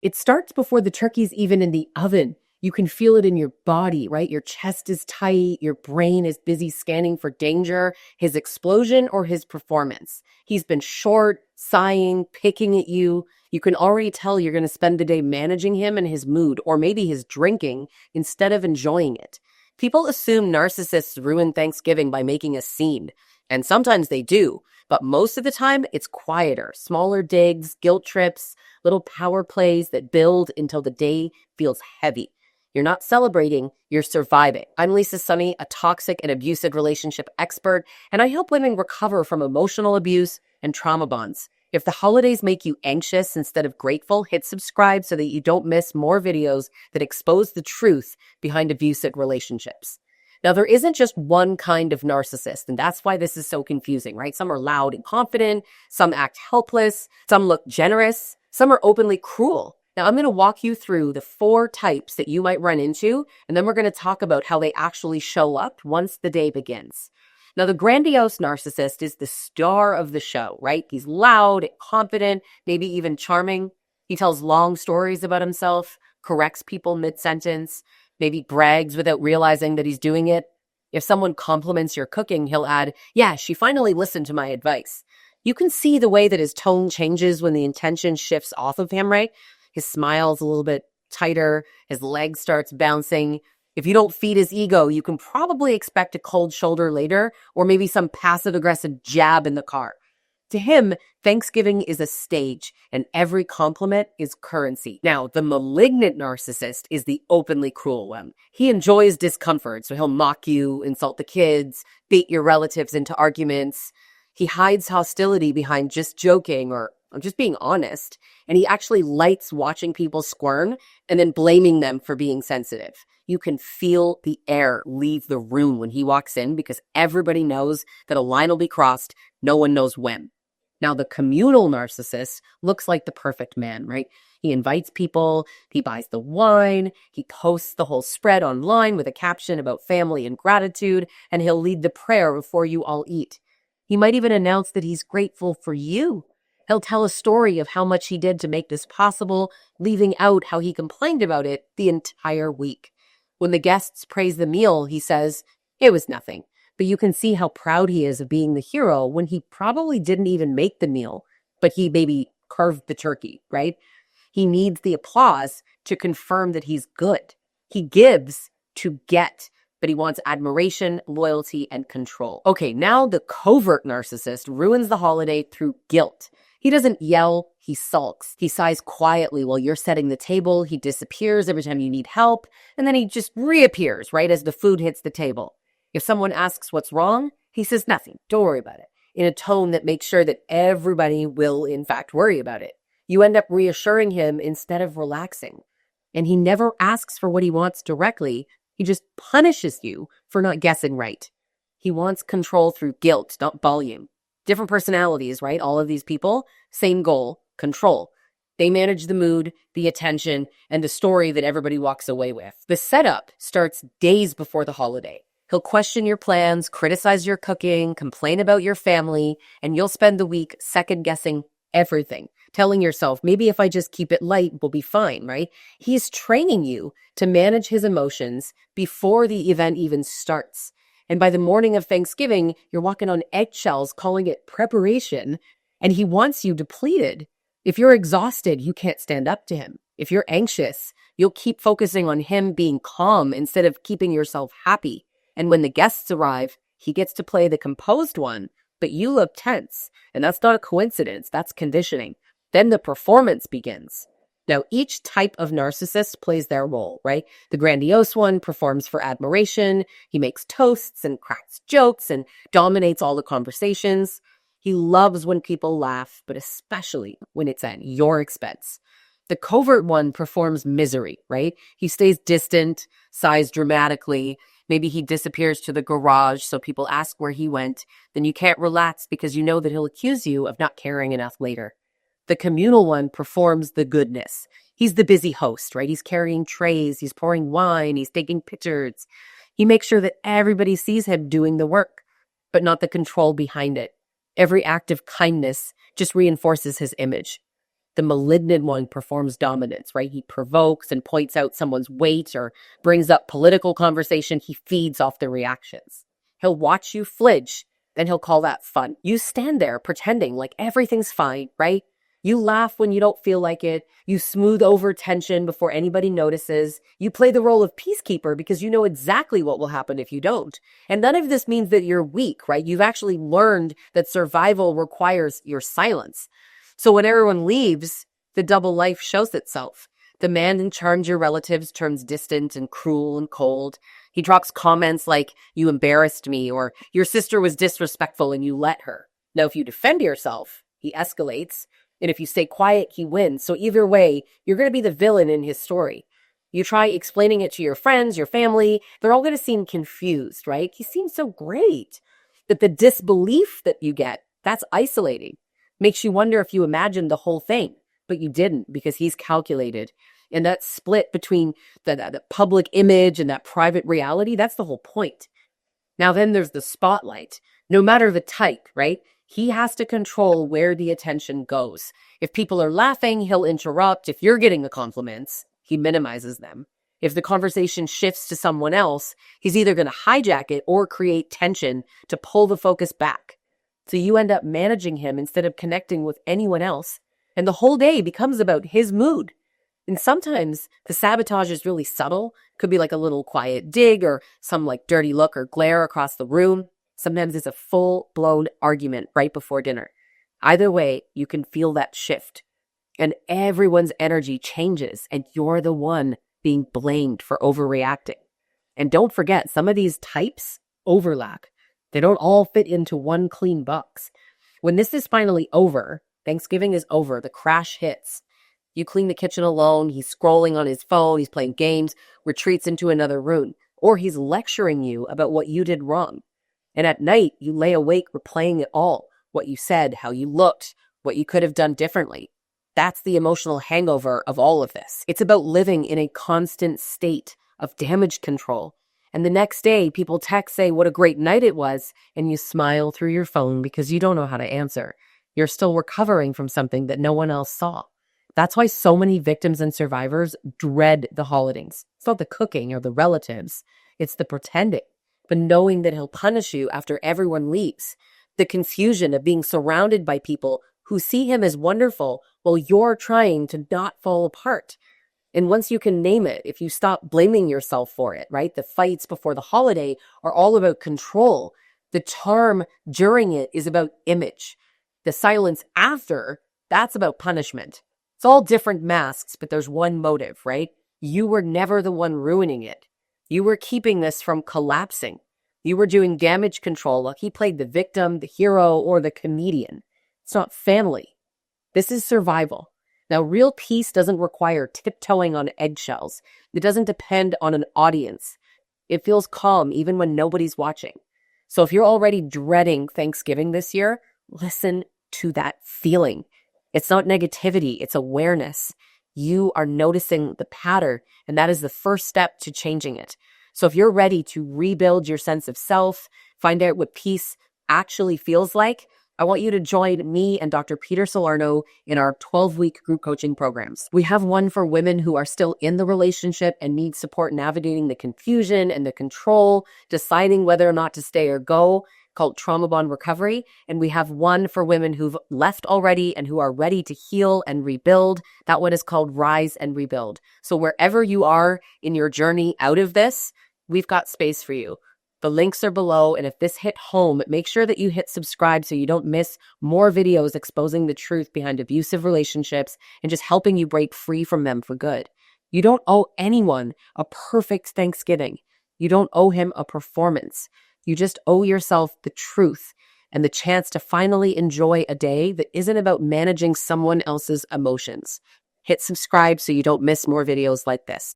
It starts before the turkey's even in the oven. You can feel it in your body, right? Your chest is tight. Your brain is busy scanning for danger, his explosion, or his performance. He's been short, sighing, picking at you. You can already tell you're going to spend the day managing him and his mood, or maybe his drinking, instead of enjoying it. People assume narcissists ruin Thanksgiving by making a scene, and sometimes they do, but most of the time it's quieter, smaller digs, guilt trips, little power plays that build until the day feels heavy. You're not celebrating, you're surviving. I'm Lisa Sonni, a toxic and abusive relationship expert, and I help women recover from emotional abuse and trauma bonds. If the holidays make you anxious instead of grateful, hit subscribe so that you don't miss more videos that expose the truth behind abusive relationships. Now, there isn't just one kind of narcissist, and that's why this is so confusing, right? Some are loud and confident, some act helpless, some look generous, some are openly cruel. Now, I'm going to walk you through the 4 types that you might run into, and then we're going to talk about how they actually show up once the day begins. Now, the grandiose narcissist is the star of the show, right? He's loud, confident, maybe even charming. He tells long stories about himself, corrects people mid-sentence, maybe brags without realizing that he's doing it. If someone compliments your cooking, he'll add, "Yeah, she finally listened to my advice." You can see the way that his tone changes when the intention shifts off of him, right? His smile's a little bit tighter, his leg starts bouncing. If you don't feed his ego, you can probably expect a cold shoulder later, or maybe some passive-aggressive jab in the car. To him, Thanksgiving is a stage, and every compliment is currency. Now, the malignant narcissist is the openly cruel one. He enjoys discomfort, so he'll mock you, insult the kids, bait your relatives into arguments. He hides hostility behind just joking or just being honest, and he actually likes watching people squirm and then blaming them for being sensitive. You can feel the air leave the room when he walks in because everybody knows that a line will be crossed. No one knows when. Now, the communal narcissist looks like the perfect man, right? He invites people, he buys the wine, he posts the whole spread online with a caption about family and gratitude, and he'll lead the prayer before you all eat. He might even announce that he's grateful for you. He'll tell a story of how much he did to make this possible, leaving out how he complained about it the entire week. When the guests praise the meal, he says, "It was nothing." But you can see how proud he is of being the hero when he probably didn't even make the meal, but he maybe carved the turkey, right? He needs the applause to confirm that he's good. He gives to get, but he wants admiration, loyalty, and control. Okay, now the covert narcissist ruins the holiday through guilt. He doesn't yell, he sulks. He sighs quietly while you're setting the table. He disappears every time you need help, and then he just reappears right as the food hits the table. If someone asks what's wrong, he says nothing, don't worry about it, in a tone that makes sure that everybody will in fact worry about it. You end up reassuring him instead of relaxing. And he never asks for what he wants directly. He just punishes you for not guessing right. He wants control through guilt, not volume. Different personalities, right? All of these people, same goal, control. They manage the mood, the attention, and the story that everybody walks away with. The setup starts days before the holiday. He'll question your plans, criticize your cooking, complain about your family, and you'll spend the week second-guessing everything, telling yourself, maybe if I just keep it light, we'll be fine, right? He's training you to manage his emotions before the event even starts. And by the morning of Thanksgiving, you're walking on eggshells, calling it preparation, and he wants you depleted. If you're exhausted, you can't stand up to him. If you're anxious, you'll keep focusing on him being calm instead of keeping yourself happy. And when the guests arrive, he gets to play the composed one, but you look tense. And that's not a coincidence, that's conditioning. Then the performance begins. Now, each type of narcissist plays their role, right? The grandiose one performs for admiration. He makes toasts and cracks jokes and dominates all the conversations. He loves when people laugh, but especially when it's at your expense. The covert one performs misery, right? He stays distant, sighs dramatically. Maybe he disappears to the garage so people ask where he went. Then you can't relax because you know that he'll accuse you of not caring enough later. The communal one performs the goodness. He's the busy host, right? He's carrying trays, he's pouring wine, he's taking pictures. He makes sure that everybody sees him doing the work, but not the control behind it. Every act of kindness just reinforces his image. The malignant one performs dominance, right? He provokes and points out someone's weight or brings up political conversation. He feeds off the reactions. He'll watch you flinch, then he'll call that fun. You stand there pretending like everything's fine, right? You laugh when you don't feel like it. You smooth over tension before anybody notices. You play the role of peacekeeper because you know exactly what will happen if you don't. And none of this means that you're weak, right? You've actually learned that survival requires your silence. So when everyone leaves, the double life shows itself. The man who charms your relatives turns distant and cruel and cold. He drops comments like, "You embarrassed me," or "Your sister was disrespectful and you let her." Now, if you defend yourself, he escalates. And if you stay quiet, he wins. So either way, you're going to be the villain in his story. You try explaining it to your friends, your family, they're all going to seem confused, right? He seems so great. But the disbelief that you get, that's isolating. Makes you wonder if you imagined the whole thing, but you didn't because he's calculated. And that split between the public image and that private reality, that's the whole point. Now then there's the spotlight. No matter the type, right? He has to control where the attention goes. If people are laughing, he'll interrupt. If you're getting the compliments, he minimizes them. If the conversation shifts to someone else, he's either going to hijack it or create tension to pull the focus back. So you end up managing him instead of connecting with anyone else. And the whole day becomes about his mood. And sometimes the sabotage is really subtle. Could be like a little quiet dig or some like dirty look or glare across the room. Sometimes it's a full-blown argument right before dinner. Either way, you can feel that shift. And everyone's energy changes, and you're the one being blamed for overreacting. And don't forget, some of these types overlap. They don't all fit into one clean box. When this is finally over, Thanksgiving is over, the crash hits. You clean the kitchen alone, he's scrolling on his phone, he's playing games, retreats into another room, or he's lecturing you about what you did wrong. And at night, you lay awake replaying it all, what you said, how you looked, what you could have done differently. That's the emotional hangover of all of this. It's about living in a constant state of damage control. And the next day, people text, say what a great night it was, and you smile through your phone because you don't know how to answer. You're still recovering from something that no one else saw. That's why so many victims and survivors dread the holidays. It's not the cooking or the relatives. It's the pretending. But knowing that he'll punish you after everyone leaves. The confusion of being surrounded by people who see him as wonderful while you're trying to not fall apart. And once you can name it, if you stop blaming yourself for it, right? The fights before the holiday are all about control. The charm during it is about image. The silence after, that's about punishment. It's all different masks, but there's one motive, right? You were never the one ruining it. You were keeping this from collapsing. You were doing damage control like he played the victim, the hero, or the comedian. It's not family. This is survival. Now, real peace doesn't require tiptoeing on eggshells. It doesn't depend on an audience. It feels calm even when nobody's watching. So if you're already dreading Thanksgiving this year, listen to that feeling. It's not negativity, it's awareness. You are noticing the pattern, and that is the first step to changing it. So if you're ready to rebuild your sense of self, find out what peace actually feels like, I want you to join me and Dr. Peter Salerno in our 12-week group coaching programs. We have one for women who are still in the relationship and need support navigating the confusion and the control, deciding whether or not to stay or go, called Trauma Bond Recovery. And we have one for women who've left already and who are ready to heal and rebuild. That one is called Rise and Rebuild. So wherever you are in your journey out of this, we've got space for you. The links are below, and if this hit home, make sure that you hit subscribe so you don't miss more videos exposing the truth behind abusive relationships and just helping you break free from them for good. You don't owe anyone a perfect Thanksgiving. You don't owe him a performance. You just owe yourself the truth and the chance to finally enjoy a day that isn't about managing someone else's emotions. Hit subscribe so you don't miss more videos like this.